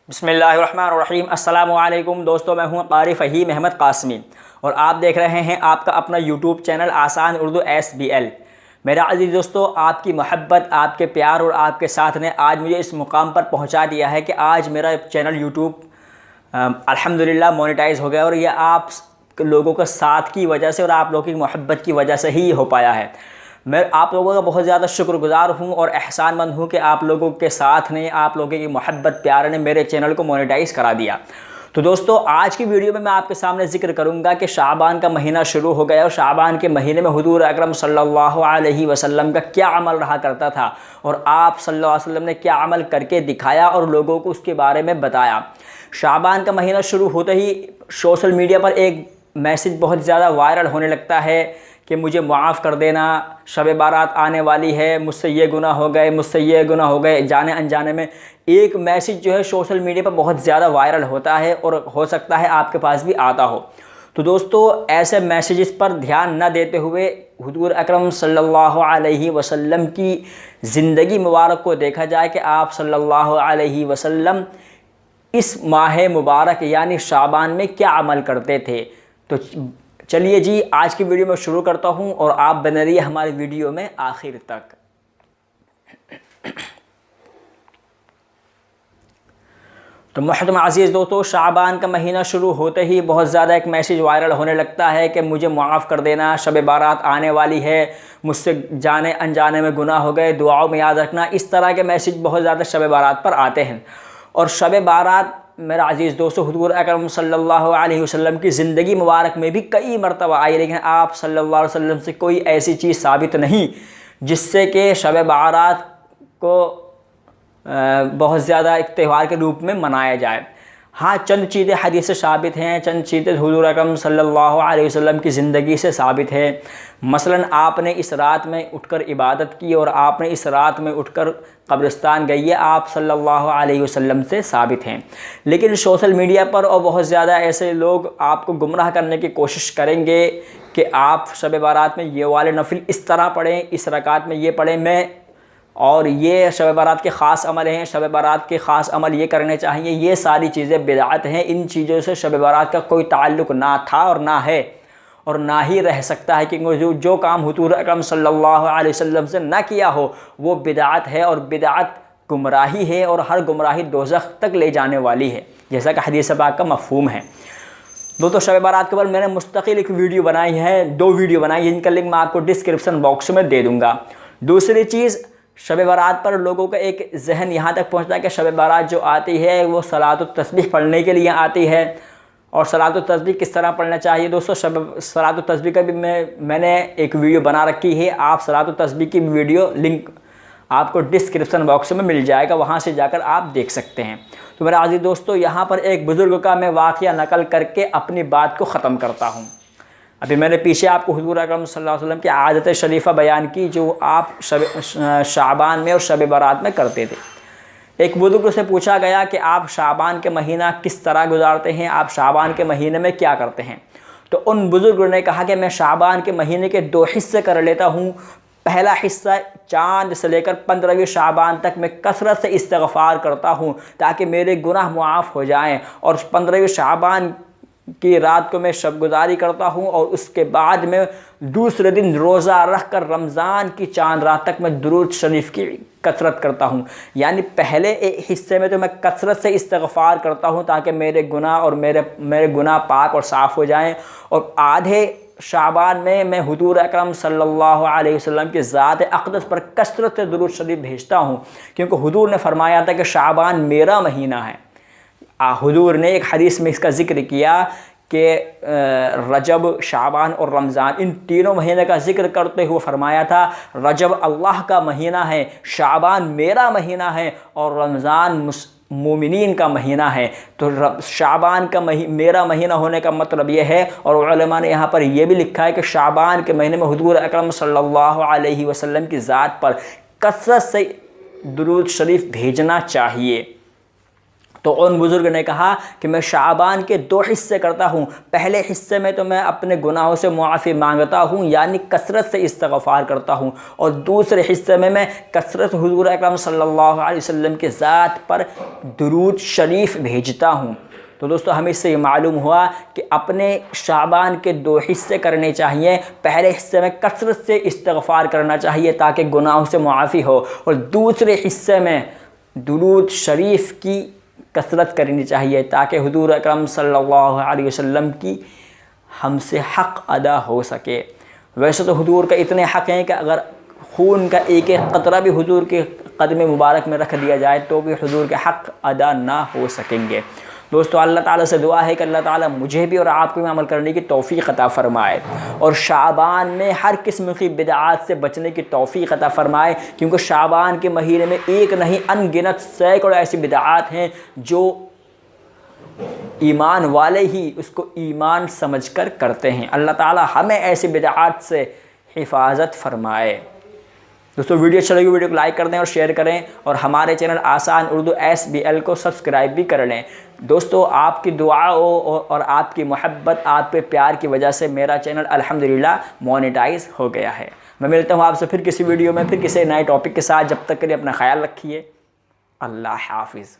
बिस्मिल्लाहिर्रहमानिर्रहीम। अस्सलामु अलैकुम दोस्तों, मैं हूं क़ारी फ़हीम अहमद क़ासमी और आप देख रहे हैं आपका अपना यूट्यूब चैनल आसान उर्दू SBL। मेरा अज़ीज़ दोस्तों, आपकी मोहब्बत, आपके प्यार और आपके साथ ने आज मुझे इस मुकाम पर पहुंचा दिया है कि आज मेरा चैनल यूट्यूब अल्हम्दुलिल्लाह मोनेटाइज़ हो गया और ये आप लोगों के साथ की वजह से और आप लोगों की मोहब्बत की वजह से ही हो पाया है। मैं आप लोगों का बहुत ज़्यादा शुक्रगुज़ार हूँ और एहसानमंद हूँ कि आप लोगों के साथ ने, आप लोगों की मोहब्बत प्यार ने मेरे चैनल को मोनेटाइज़ करा दिया। तो दोस्तों, आज की वीडियो में मैं आपके सामने ज़िक्र करूँगा कि शाबान का महीना शुरू हो गया और शाबान के महीने में हुज़ूर अकरम सल्लल्लाहु अलैहि वसल्लम का क्या अमल रहा करता था और आप सल्लल्लाहु अलैहि वसल्लम ने क्या अमल करके दिखाया और लोगों को उसके बारे में बताया। शाबान का महीना शुरू होते ही सोशल मीडिया पर एक मैसेज बहुत ज़्यादा वायरल होने लगता है कि मुझे माफ़ कर देना, शब बारात आने वाली है, मुझसे ये गुनाह हो गए, मुझसे ये गुनाह हो गए। जाने अनजाने में एक मैसेज जो है सोशल मीडिया पर बहुत ज़्यादा वायरल होता है और हो सकता है आपके पास भी आता हो। तो दोस्तों, ऐसे मैसेजेस पर ध्यान न देते हुए हुज़ूर अकरम सल्लल्लाहु अलैहि वसल्लम की ज़िंदगी मुबारक को देखा जाए कि आप सल्लल्लाहु अलैहि वसल्लम इस माह मुबारक यानी शाबान में क्या अमल करते थे। तो चलिए जी, आज की वीडियो में शुरू करता हूं और आप बने रहिए हमारी वीडियो में आखिर तक। तो मोहतरम अज़ीज़ दोस्तों, शाबान का महीना शुरू होते ही बहुत ज़्यादा एक मैसेज वायरल होने लगता है कि मुझे माफ़ कर देना, शब बारात आने वाली है, मुझसे जाने अनजाने में गुनाह हो गए, दुआओं में याद रखना। इस तरह के मैसेज बहुत ज़्यादा शब बारात पर आते हैं और शब बारात मेरा अज़ीज़ दोस्तों हुज़ूर अकरम सल्लल्लाहु अलैहि वसल्लम की ज़िंदगी मुबारक में भी कई मरतबा आई, लेकिन आप सल्लल्लाहु अलैहि वसल्लम से कोई ऐसी चीज़ साबित नहीं जिससे कि शब बारात को बहुत ज़्यादा एक त्यौहार के रूप में मनाया जाए। हाँ, चंद चीज़ें हदीस से साबित हैं, चंद चीज़ें हुज़ूर अकरम सल्लल्लाहु अलैहि वसल्लम की ज़िंदगी से साबित है। मसलन आपने इस रात में उठकर इबादत की और आपने इस रात में उठकर कब्रिस्तान गई है, आप सल्लल्लाहु अलैहि वसल्लम से साबित हैं। लेकिन सोशल मीडिया पर और बहुत ज़्यादा ऐसे लोग आपको गुमराह करने की कोशिश करेंगे कि आप शब बारात में ये वाले नफिल इस तरह पढ़ें, इस रकात में ये पढ़ें, मैं और ये शब बारात के ख़ास अमल हैं, शब बारात के ख़ास अमल ये करने चाहिए। ये सारी चीज़ें बिदअत हैं। इन चीज़ों से शब बारात का कोई ताल्लुक़ ना था और ना है और ना ही रह सकता है, क्योंकि जो काम हुज़ूर अकरम सल्लल्लाहु अलैहि वसल्लम से ना किया हो वो बिदअत है और बिदअत गुमराही है और हर गुमराही दोज़ख तक ले जाने वाली है, जैसा कि हदीस पाक का मफ़हूम है। दोस्तों, शब बारात के ऊपर मैंने मुस्तकिल एक वीडियो बनाई है, 2 वीडियो बनाई है, जिनका लिंक मैं आपको डिस्क्रिप्शन बॉक्स में दे दूँगा। दूसरी चीज़, शब बारात पर लोगों का एक जहन यहाँ तक पहुँचता है कि शब बारात जो आती है वो सलात व तस्बीह पढ़ने के लिए आती है और सलात व तस्बीह किस तरह पढ़ना चाहिए। दोस्तों, सलात व तस्बीह का भी मैंने एक वीडियो बना रखी है। आप सलात व तस्बीह की वीडियो लिंक आपको डिस्क्रिप्शन बॉक्स में मिल जाएगा, वहाँ से जाकर आप देख सकते हैं। तो मेरा अज़ीज़ दोस्तों, यहाँ पर एक बुज़ुर्ग का मैं वाक़या नकल करके अपनी बात को ख़त्म करता हूँ। अभी मैंने पीछे आपको हुज़ूर अकरम सल्लल्लाहु अलैहि वसल्लम की आदत शरीफ़ा बयान की जो आप शाबान में और शब बारात में करते थे। एक बुज़ुर्ग से पूछा गया कि आप शाबान के महीना किस तरह गुजारते हैं, आप शाबान के महीने में क्या करते हैं। तो उन बुज़ुर्ग ने कहा कि मैं शाबान के महीने के 2 हिस्से कर लेता हूँ। पहला हिस्सा चाँद से लेकर 15वीं शाबान तक मैं कसरत से इस्तिग़फ़ार करता हूँ ताकि मेरे गुनाह मुआफ़ हो जाएँ, और 15वीं शाबान की रात को मैं शब गुज़ारी करता हूँ और उसके बाद में दूसरे दिन रोज़ा रख कर रमज़ान की चाँद रात तक मैं दुरूद शरीफ की कसरत करता हूँ। यानी पहले एक हिस्से में तो मैं कसरत से इस्तिग़फ़ार करता हूँ ताकि मेरे गुनाह और मेरे गुनाह पाक और साफ़ हो जाएं, और आधे शाबान में मैं हुज़ूर अकरम सल्लल्लाहु अलैहि वसल्लम की ज़ात अक़दस पर कसरत से दुरूद शरीफ भेजता हूँ, क्योंकि हुज़ूर ने फरमाया था कि शाबान मेरा महीना है। हुज़ूर ने एक हदीस में इसका ज़िक्र किया कि रजब, शाबान और रमज़ान, इन तीनों महीने का ज़िक्र करते हुए फरमाया था रजब अल्लाह का महीना है, शाबान मेरा महीना है और रमज़ान मोमिनीन का महीना है। तो शाबान का मेरा महीना होने का मतलब ये है, और उलमा ने यहाँ पर यह भी लिखा है कि शाबान के महीने में हुज़ूर अकरम सल्लल्लाहु अलैहि वसल्लम की ज़ात पर कसरत से दुरूद शरीफ भेजना चाहिए। तो उन बुज़ुर्ग ने कहा कि मैं शाबान के 2 हिस्से करता हूँ। पहले हिस्से में तो मैं अपने गुनाहों से मुआफ़ी मांगता हूँ, यानी कसरत से इस्तिग़फ़ार करता हूँ, और दूसरे हिस्से में मैं कसरत हुज़ूर अकरम सल्लल्लाहु अलैहि वसल्लम के ज़ात पर दुरूद शरीफ भेजता हूँ। तो दोस्तों हमें इससे ये मालूम हुआ कि अपने शाबान के 2 हिस्से करने चाहिए। पहले हिस्से में कसरत से इस्तिग़फ़ार करना चाहिए ताकि गुनाहों से मुआफ़ी हो, और दूसरे हिस्से में दुरूद शरीफ की कसरत करनी चाहिए ताकि हुज़ूर अकरम सल्लल्लाहु अलैहि वसल्लम की हमसे हक़ अदा हो सके। वैसे तो हुज़ूर का इतने हक़ हैं कि अगर खून का एक एक कतरा भी हुज़ूर के कदम मुबारक में रख दिया जाए तो भी हुज़ूर के हक़ अदा ना हो सकेंगे। दोस्तों अल्लाह ताला से दुआ है कि अल्लाह ताला मुझे भी और आपको भी अमल करने की तौफ़ीक़ अता फ़रमाए, और शाबान में हर किस्म की बिदआत से बचने की तौफ़ीक़ अता फ़रमाए, क्योंकि शाबान के महीने में एक नहीं अनगिनत सैकड़ों ऐसी बिदआत हैं जो ईमान वाले ही उसको ईमान समझकर करते हैं। अल्लाह ताला हमें ऐसी बिदआत से हिफाजत फ़रमाए। दोस्तों वीडियो अच्छा लगी वीडियो को लाइक कर दें और शेयर करें, और हमारे चैनल आसान उर्दू SBL को सब्सक्राइब भी कर लें। दोस्तों आपकी दुआओं और आपकी मोहब्बत, आप पे प्यार की वजह से मेरा चैनल अल्हम्दुलिल्लाह मोनेटाइज हो गया है। मैं मिलता हूँ आपसे फिर किसी वीडियो में, फिर किसी नए टॉपिक के साथ। जब तक के लिए अपना ख्याल रखिए। अल्लाह हाफिज़।